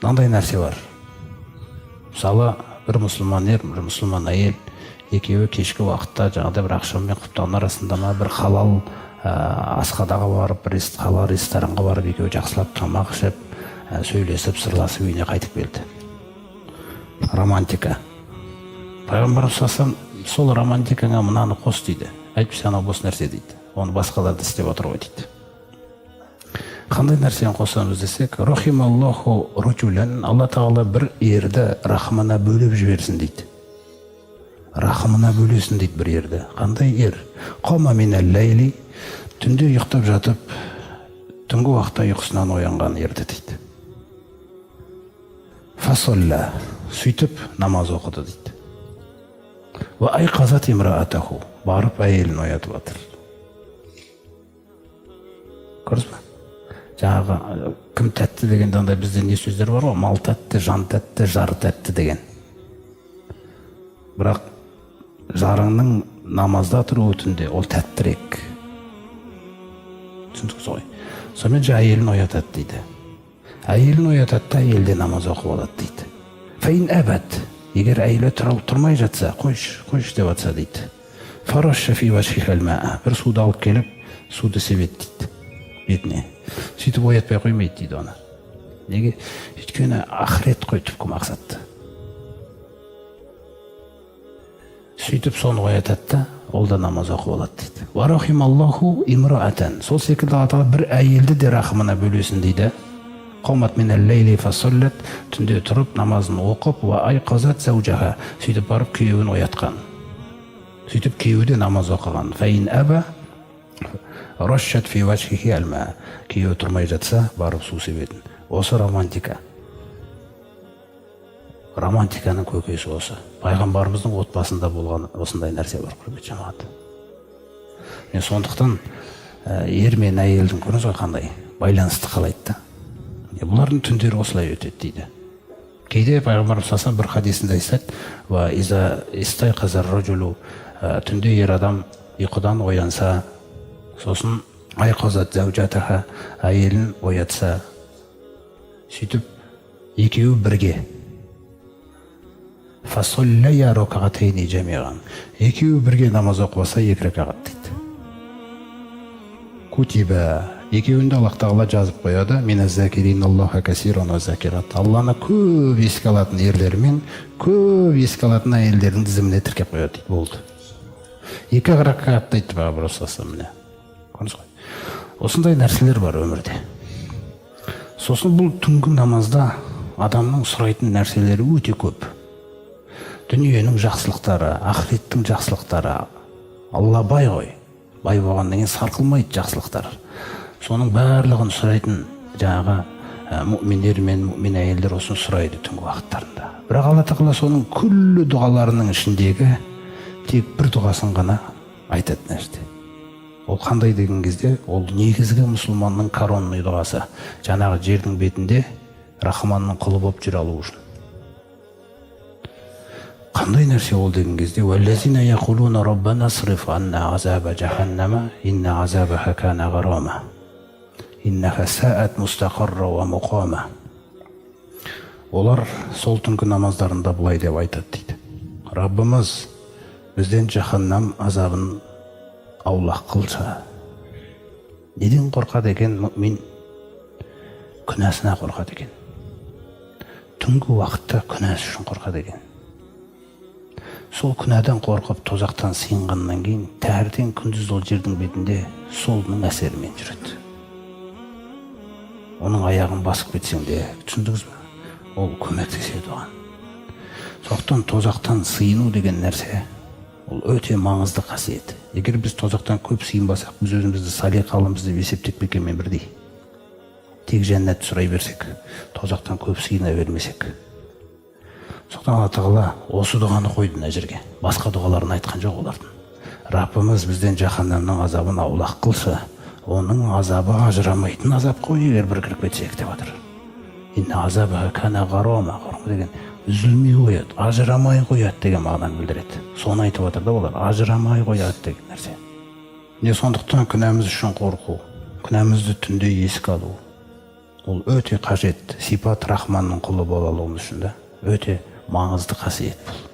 мынандай нәрсе бар. Мысалы, бір мұсылман ер, бір мұсылман әйел, екеуі кешкі уақытта жаңағыдай бір ақшам мен құптан арасында ма бір халал асханаға барып, бір халал ресторанға барып, екеуі жақсылап тамақ ішіп, сөйлесіп, сырласып үйіне қайтып келді. Романтика. Пайғамбар саллаллаху сол романтикаңа мынаны қос дейді. Әйтпесе анау бос нәрсе дейді. Оны басқалар да істеп отыр ғой дейді. Қандай нәрсені қосамыз десек, рахималлаху раджулан, Алла тағала бір ерді рахымына бөліп жіберсін дейді. Рахымына бөлесін дейді бір ерді. Қандай ер? Қама минал лайли, түнде ұйықтап жатып, түнгі уақытта ұйқысынан оянған ерді дейді. Фасолла, сөйтіп намаз оқыды дейді. Ва айқазат имраатаху, барып әйелін оятып жатыр. Көрдіңіз бе? Жаңағы кім тәтті дегенде андай бізде не сөздер бар ғой, мал тәтті, жан тәтті, жар тәтті деген. Бірақ жарыңның намазда тұруы түнде ол тәттірек. Түсіндіңіз ғой? Сонымен әйелін оятады дейді. Әйелін оятады да әйелде намаз оқып алады дейді. Фейн әбәт, егер әйелі тұрмай жатса, қойш деп атса дейді. Фарашша фи вашхихал маа, бір суды алып келіп, суды себет дейді бетіне. Сөйтіп оятпай қоймайды дейді оны. Неге? Өйткені ақырет қой түпкі мақсатты. Сөйтіп соны оятады да, ол да намаз оқып алады дейді. Ва рахималлаху имраатан, сол секілді Алла бір әйелді де рахымына бөлесін дейді. Қомат минал лейли фасоллат, түнде тұрып намазын оқып, ва айқазат заужаха, сөйтіп барып күйеуін оятқан. Сөйтіп күйеуі де намаз оқыған. Фейн әба рашшат фи вашхихи алма, күйеуі тұрмай жатса, барып су себетін. Осы романтика. Романтиканың көкесі осы. Пайғамбарымыздың отбасында болған осындай нәрсе бар, құрметті жамағат. Мен сондықтан ер мен әйелдің көріңіз ғой қандай байланысты қалайды да. Бұлардың түндері осылай өтеді дейді. Кейде пайғамбарымыз саллаллаху бір хадисінде айтады, ва иза истайқазар раджулу, түнде ер адам ұйқыдан оянса, сосын айқазат заужатаха, әйелін оятса, сөйтіп екеуі бірге фасоллая ракағатайни жамиған, екеуі бірге намаз оқыса 2 ракағат дейді. Кутиба, екеуінде Аллах тағала жазып қояды, миназзакирин Аллаха касиран ва закират, Алланы көп еске алатын ерлер мен көп еске алатын әйелдердің тізіміне тіркеп қояды дейді. Болды. 2 ракағат дейді Пайғамбар саллаллаху. Көрдіңіз ғой? Осындай нәрселер бар өмірде. Сосын бұл түнгі намазда адамның сұрайтын нәрселері өте көп. Дүниенің жақсылықтары, ақыреттің жақсылықтары. Алла бай ғой. Бай болғаннан кейін сарқылмайды жақсылықтар. Соның барлығын сұрайтын жаңағы мүминдер мен мүмин әйелдер осыны сұрайды түнгі уақыттарында. Бірақ Алла тағала соның күллі дұғаларының ішіндегі тек бір дұғасын ғана айтады нәрсе. Ол қандай деген кезде, ол негізгі мұсылманның коронный дұғасы. Жаңағы жердің бетінде Рахманның құлы болып жүре алу үшін. Қандай нәрсе ол деген кезде, «Валлазина яқулуна раббана сриф анна азаба жаханнама, инна азабаха кана гарама, иннаха саат мустақарра ва муқама». Олар сол түнгі намаздарында бұлай деп айтады дейді. Раббымыз бізден жаханнам азабын аулақ қылса. Неден қорқады екен мүмин? Күнәсіне қорқады екен. Түнгі уақытта күнәсі үшін қорқады екен. Сол күнәдан қорқып тозақтан сыйынғаннан кейін таңертең күндіз ол жердің бетінде солының әсерімен жүреді. Оның аяғын басып кетсең де, түсіндіңіз бе? Ол көмектеседі оған. Сондықтан тозақтан сыйыну деген нәрсе ол өте маңызды қасиет. Егер біз тозақтан көп сыйынбасақ, біз өзімізді салиқалымыз деп есептепекенмен бірдей. Тек жәннат сұрай берсек, тозақтан көп сыйына бермесек. Сондықтан Алла тағала осы дұғаны қойды мына жерге. Басқа дұғаларын айтқан жоқ олардың. Раббымыз бізден жаханнамның азабын аулақ қылса, оның азабы ажырамайтын азап қой, егер бір кіріп кетсек деп отыр. Инна азабаха кана гарама, деген үзілмей қояды, ажырамай қояды деген мағынаны білдіреді. Соны айтып отыр да олар, ажырамай қояды деген нәрсе. Не сондықтан күнәміз үшін қорқу, күнәмізді түнде еске алу, Бұл өте қажет. Сипат Рахманның құлы бола алуымыз үшін да өте маңызды қасиет бұл.